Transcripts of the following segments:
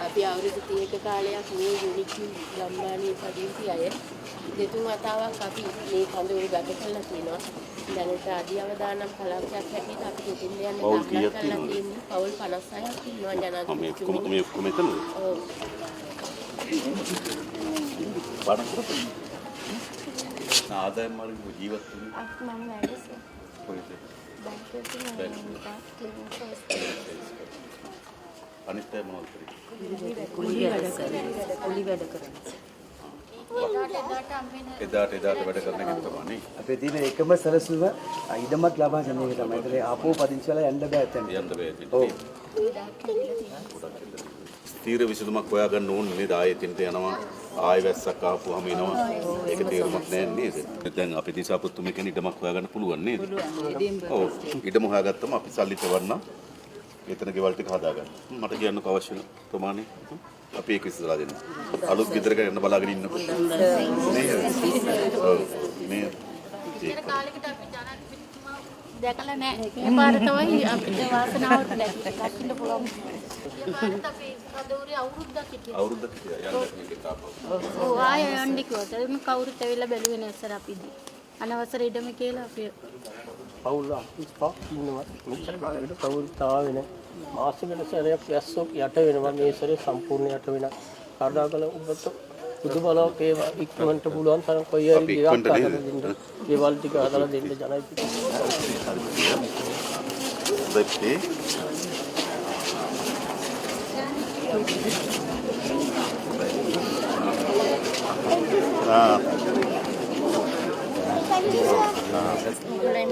අපි අවුරුදු 30ක කාලයක් මේ යුනිටි ගම්මානයේ පදිංචි අය දෙතුන් වතාවක් අපි මේ කඳවුරු ගත කරලා තියෙනවා. දැනට අධි අවදානම් කලාපයක් හැටියට අපි දෙතින් යන දාලා කරලා තියෙන්නේ පවුල් 56ක් ඉන්නවා ජනාධිපතිතුමනි. මේ ඔක්කොම එතනද? ඔව්. පාඩම් කරපොයි. ආදායම් මාර්ග ජීවත් වෙන්නේ. මම වැඩස. කොහෙද? අනිත් අය මොනවද කරන්නේ? කුලි වැඩ කරනවා. එදාට වැඩ කරන එක තමයි. අපේ තියෙන එකම සැලසුම ඉඩමක් ලබා ගැනීම තමයි. ඒකේ ආපෝ පදිංචි වෙලා යන්න බෑ එතන. යන්න බෑ. ඔව්. ස්ථීර විසඳුමක් හොයාගන්න ඕනේ නේද? ආයෙත් එන්ට යනවා. ආයෙ වැස්සක් ආපුවාම එනවා. ඒක තේරුමක් නෑ නේද? දැන් අපි දිසාපුත්තුම කෙනෙක් ඉඩමක් හොයාගන්න පුළුවන් නේද? ඔව්. ඉඩම හොයාගත්තම අපි සල්ලි තවන්න එතන ගෙවල් ටික හදාගන්න. මට කියන්නක අවශ්‍ය ප්‍රමාණය අපි ඒක ඉස්සරලා දෙන්න. අලුත් ගෙදරක යන්න බලාගෙන ඉන්නකොට. මේ කාලෙකට අපි ජනාධිපතිතුමා දැකලා නැහැ. මේ පාර තමයි අපිට වාසනාවට ලැබෙන්න පුළුවන්. මේ පාරට අපි කදෝරේ අවුරුද්දක් හිටියා. අවුරුද්දක් හිටියා. යන්න මේක තාපව. ඔව් ආයෙ යන්න කිව්වා. ඒක කවුරුත් ඇවිල්ලා බැලුවේ නැහැ සර් අපිදී. අනවසර ඉඩම කියලා අපි පවුල් 85 ඉන්නවා. මෙච්චර කාලෙකට පවුල් තාවේ නැහැ. මාසෙකට සැරයක් වැස්සක් යට වෙනවා. මේ සැරේ සම්පූර්ණ යට වෙනවා. කඩාකල ඔබට බුදු බලවත් ඒ ඉක්මනට පුළුවන් තරම් කොයි හරි දෙයක් හදලා දෙන්න. දේවල් ටික හදලා දෙන්න ජනයිති. දෙප්ටි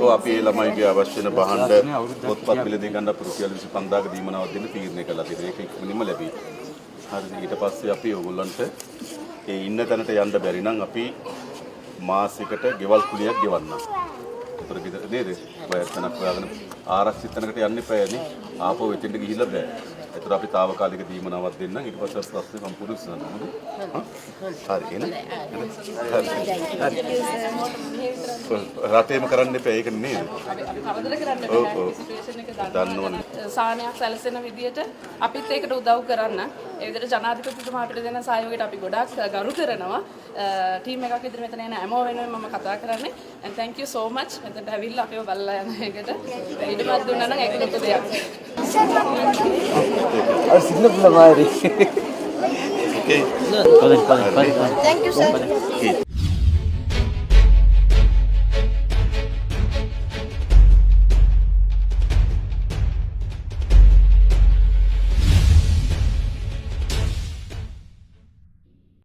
ඔව් අපි ළමයිගේ අවශ්‍ය වෙන භාණ්ඩ පොත්පත් මිලදී ගන්න අපේ රුපියල් 25000ක දීමනාවක් දෙන්න තීරණය කළා තියෙනවා. ඒක ඉක්මනින්ම ලැබෙයි. හරිද? ඊට පස්සේ අපි ඕගොල්ලන්ට ඒ ඉන්න තැනට යන්න බැරි නම් අපි මාසෙකට ගෙවල් කුලියක් ගෙවන්නම්. උතර ගෙදර නේද? වයසනක් හොයාගෙන ආරක්ෂිත තැනකට යන්න එපානේ. ආපහු එතෙන්ට ගිහිල්ලා බෑ. ඒතර අපි తాවකාලික දීමනාවක් දෙන්නම්. ඊට පස්සේ ප්‍රශ්නේ සම්පූර්ණ විසඳන්න. හරි එහෙනම්. රටේම කරන්න එපා ඒක නේද? කරදර කරන්න බෑ සිටුේෂන් එක දන්නවනේ. සාහනයක් සැලසෙන විදියට අපිත් ඒකට උදව් කරන්න. ඒ විදිහට ජනාධිපතිතුමා අපිට දෙන සහයෝගයට අපි ගොඩාක් ගරු කරනවා. ටීම් එකක් විදිහට මෙතන එන හැමෝම වෙනුවෙන් මම කතා කරන්නේ. and thank you so much. මෙතනට ඇවිල්ලා අපිව බලලා යන එකට ඊටමත් දුන්නා නම් ඒක ලොකු දෙයක්. අර සිග්නල් දුන්නා Marie. Okay. Thank you sir.